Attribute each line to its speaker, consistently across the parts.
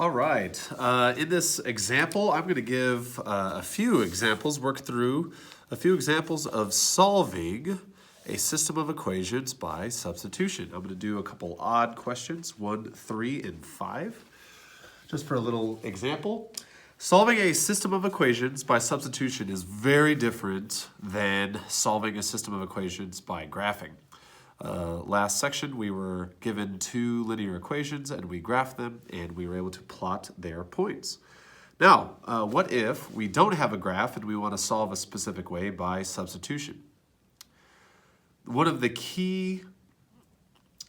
Speaker 1: All right, in this example, I'm going to give a few examples, work through a few examples of solving a system of equations by substitution. I'm going to do a couple odd questions, 1, 3, and 5, just for a little example. Solving a system of equations by substitution is very different than solving a system of equations by graphing. Last section, we were given two linear equations and we graphed them and we were able to plot their points. Now, what if we don't have a graph and we want to solve a specific way by substitution? One of the key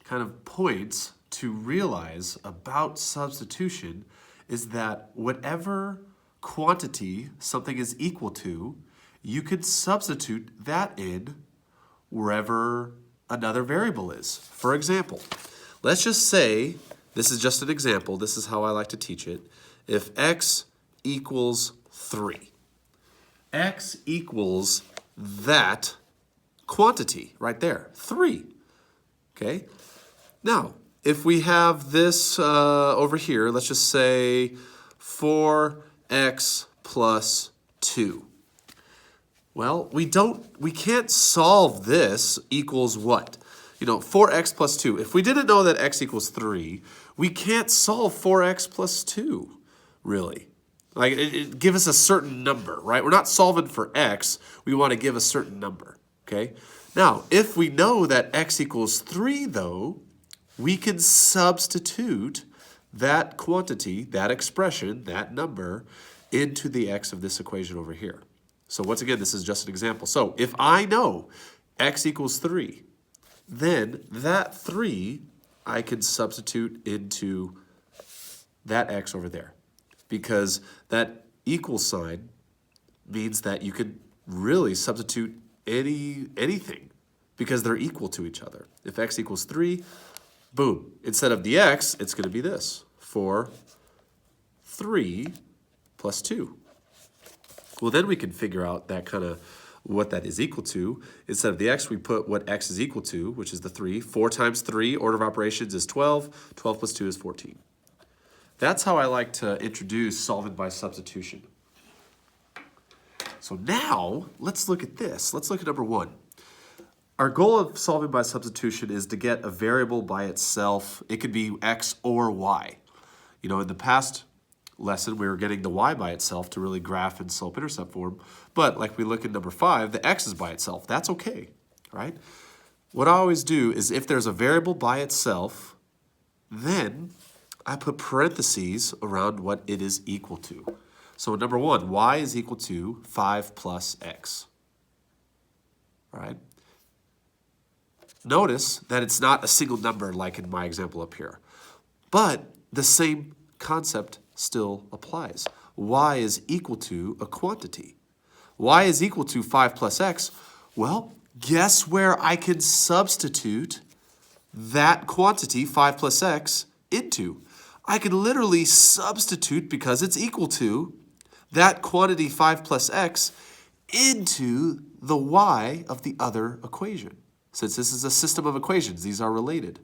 Speaker 1: kind of points to realize about substitution is that whatever quantity something is equal to, you can substitute that in wherever another variable is. For example, let's just say, this is just an example, this is how I like to teach it. If x equals 3, x equals that quantity right there, 3, okay? Now, if we have this over here, let's just say 4x plus 2. Well, we can't solve this equals what? 4x plus 2. If we didn't know that x equals 3, we can't solve 4x plus 2, really. Like, it give us a certain number, right? We're not solving for x, we want to give a certain number, okay? Now, if we know that x equals 3, though, we can substitute that quantity, that expression, that number, into the x of this equation over here. So once again, this is just an example. So if I know x equals 3, then that 3 I can substitute into that x over there. Because that equal sign means that you can really substitute anything because they're equal to each other. If x equals 3, boom. Instead of the x, it's going to be this. 3 plus 2. Well, then we can figure out that kind of what that is equal to. Instead of the x, we put what x is equal to, which is the 3. 4 times 3, order of operations is 12. 12 plus 2 is 14. That's how I like to introduce solving by substitution. So now, let's look at this. Let's look at number 1. Our goal of solving by substitution is to get a variable by itself. It could be x or y. In the past lesson, we were getting the y by itself to really graph in slope-intercept form. But like we look at number 5, the x is by itself. That's okay, right? What I always do is if there's a variable by itself, then I put parentheses around what it is equal to. So number 1, y is equal to 5 plus x, all right? Notice that it's not a single number like in my example up here, but the same concept still applies. Y is equal to a quantity. Y is equal to 5 plus x. Well, guess where I can substitute that quantity, 5 plus x, into? I can literally substitute, because it's equal to, that quantity 5 plus x into the y of the other equation. Since this is a system of equations, these are related.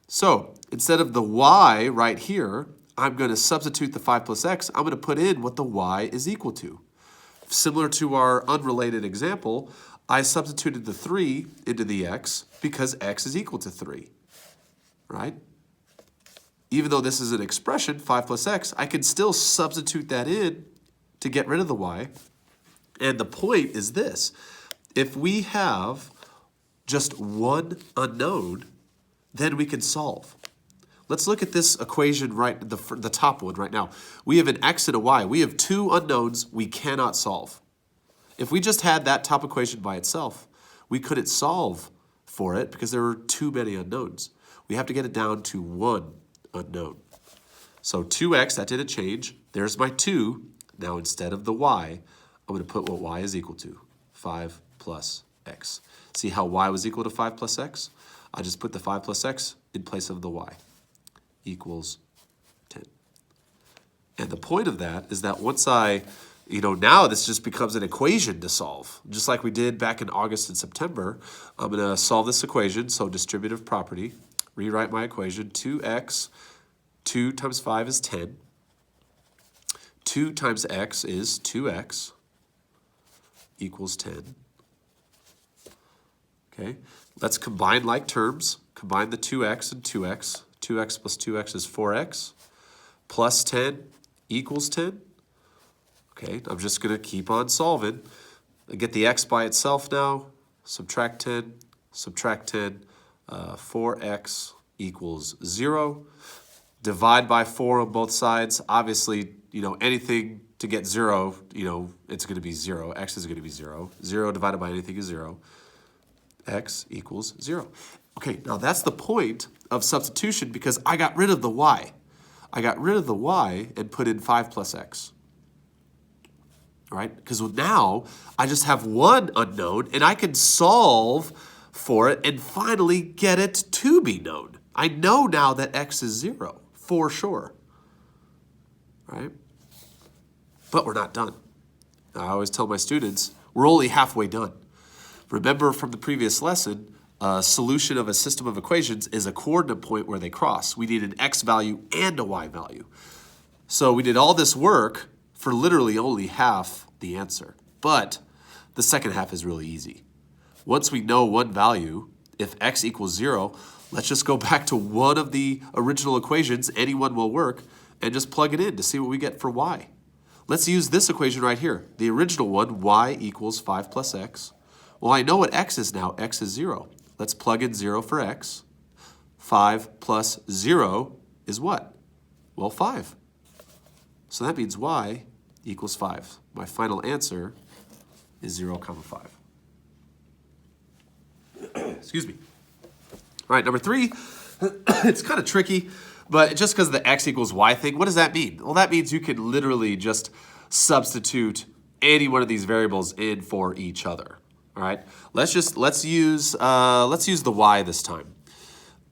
Speaker 1: So instead of the y right here, I'm going to substitute the 5 plus x. I'm going to put in what the y is equal to. Similar to our unrelated example, I substituted the 3 into the x because x is equal to 3, right? Even though this is an expression, 5 plus x, I can still substitute that in to get rid of the y. And the point is this. If we have just one unknown, then we can solve. Let's look at this equation right, the top one right now. We have an x and a y. We have two unknowns we cannot solve. If we just had that top equation by itself, we couldn't solve for it because there were too many unknowns. We have to get it down to one unknown. So 2x, that didn't change. There's my 2. Now instead of the y, I'm going to put what y is equal to, 5 plus x. See how y was equal to 5 plus x? I just put the 5 plus x in place of the y, equals 10. And the point of that is that once now this just becomes an equation to solve. Just like we did back in August and September, I'm going to solve this equation, so distributive property, rewrite my equation, 2x, 2 times 5 is 10. 2 times x is 2x equals 10. Okay, let's combine like terms. Combine the 2x and 2x. 2x plus 2x is 4x. Plus 10 equals 10. Okay, I'm just going to keep on solving. I get the x by itself now. Subtract 10, subtract 10. 4x equals 0. Divide by 4 on both sides. Obviously, anything to get 0, it's going to be 0. X is going to be 0. 0 divided by anything is 0. X equals 0. Okay, now that's the point of substitution because I got rid of the y. I got rid of the y and put in 5 plus x. All right, because now I just have one unknown and I can solve for it and finally get it to be known. I know now that x is 0 for sure. Right? But we're not done. I always tell my students, we're only halfway done. Remember from the previous lesson, a solution of a system of equations is a coordinate point where they cross. We need an x value and a y value. So we did all this work for literally only half the answer. But the second half is really easy. Once we know one value, if x equals 0, let's just go back to one of the original equations, any one will work, and just plug it in to see what we get for y. Let's use this equation right here. The original one, y equals 5 plus x. Well, I know what x is now. X is 0. Let's plug in 0 for x. 5 plus 0 is what? Well, 5. So that means y equals 5. My final answer is 0, 5. Excuse me. All right, number 3. It's kind of tricky, but just because of the x equals y thing, what does that mean? Well, that means you can literally just substitute any one of these variables in for each other. All right, let's use the y this time.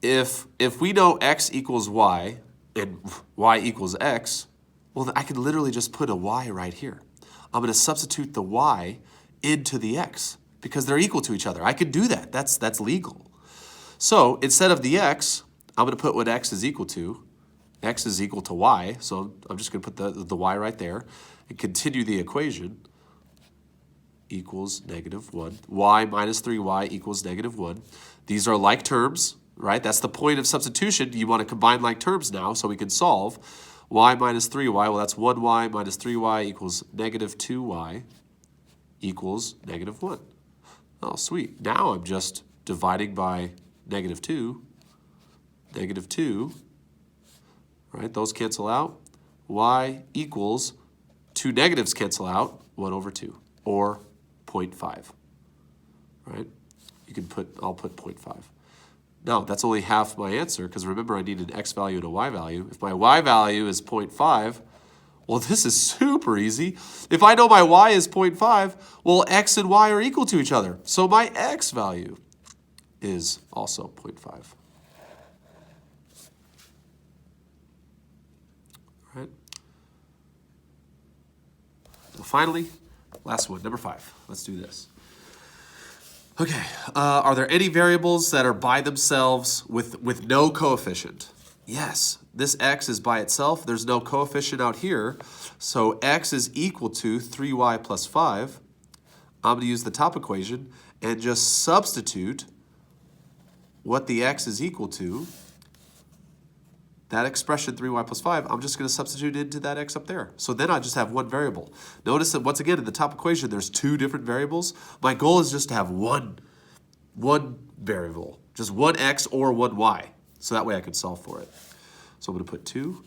Speaker 1: If we know x equals y and y equals x, well, then I can literally just put a y right here. I'm going to substitute the y into the x because they're equal to each other. I could do that. That's legal. So instead of the x, I'm going to put what x is equal to. X is equal to y, so I'm just going to put the y right there and continue the equation. Equals -1. Y minus 3y equals -1. These are like terms, right? That's the point of substitution. You want to combine like terms now so we can solve. Y minus 3y, well, that's 1y minus 3y equals -2y equals -1. Oh, sweet. Now I'm just dividing by -2. -2, right? Those cancel out. Y equals 2 negatives cancel out, 1/2, or 0.5, right? I'll put 0.5. No, that's only half my answer because remember I need an x value and a y value. If my y value is 0.5, well, this is super easy. If I know my y is 0.5, well, x and y are equal to each other. So my x value is also 0.5. All right. Now finally, last one, number 5. Let's do this. Okay, are there any variables that are by themselves with no coefficient? Yes, this x is by itself. There's no coefficient out here. So x is equal to 3y plus 5. I'm going to use the top equation and just substitute what the x is equal to. That expression, 3y plus 5, I'm just going to substitute into that x up there. So then I just have one variable. Notice that once again, in the top equation, there's 2 different variables. My goal is just to have one variable, just one x or one y. So that way I can solve for it. So I'm going to put 2.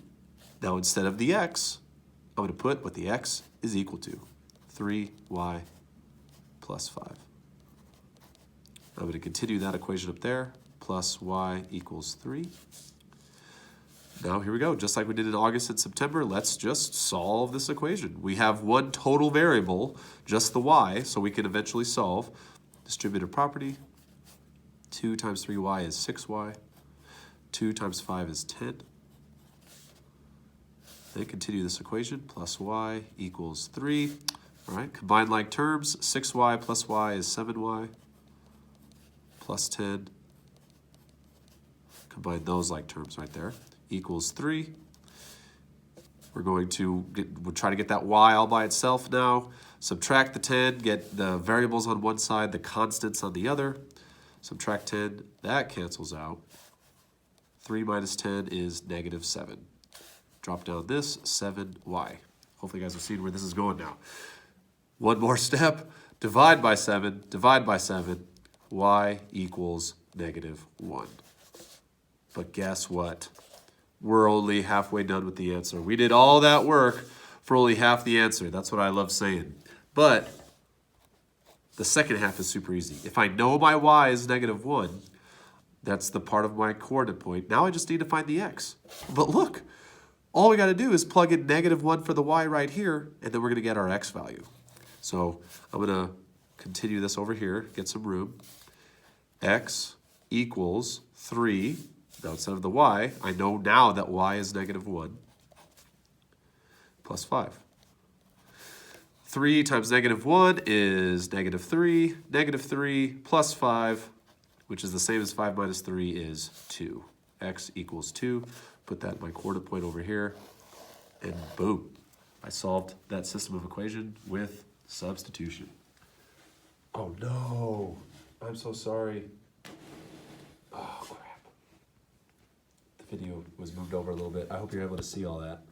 Speaker 1: Now instead of the x, I'm going to put what the x is equal to, 3y plus 5. I'm going to continue that equation up there, plus y equals 3. Now here we go, just like we did in August and September, let's just solve this equation. We have one total variable, just the y, so we can eventually solve. Distributive property, 2 times 3y is 6y, 2 times 5 is 10. Then continue this equation, plus y equals 3. All right, combine like terms, 6y plus y is 7y, plus 10. Combine those like terms right there. Equals 3. we'll try to get that y all by itself now. Subtract the 10, get the variables on one side, the constants on the other. Subtract 10, that cancels out. 3 minus 10 is -7. Drop down this, 7y. Hopefully you guys have seen where this is going now. One more step, divide by 7, y equals -1. But guess what? We're only halfway done with the answer. We did all that work for only half the answer. That's what I love saying. But the second half is super easy. If I know my y is -1, that's the part of my coordinate point. Now I just need to find the x. But look, all we got to do is plug in -1 for the y right here, and then we're going to get our x value. So I'm going to continue this over here, get some room. X equals 3. Now instead of the y, I know now that y is -1 plus 5. 3 times -1 is -3. -3 plus 5, which is the same as 5 minus 3, is 2. X equals 2. Put that in my coordinate point over here, and boom. I solved that system of equation with substitution. Oh no, I'm so sorry. Oh crap. The video was moved over a little bit. I hope you're able to see all that.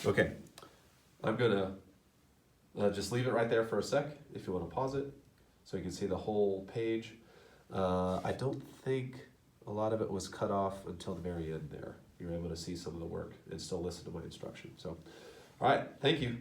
Speaker 1: Okay, I'm gonna just leave it right there for a sec if you want to pause it so you can see the whole page. I don't think a lot of it was cut off until the very end there. You're able to see some of the work and still listen to my instruction. So, all right, thank you.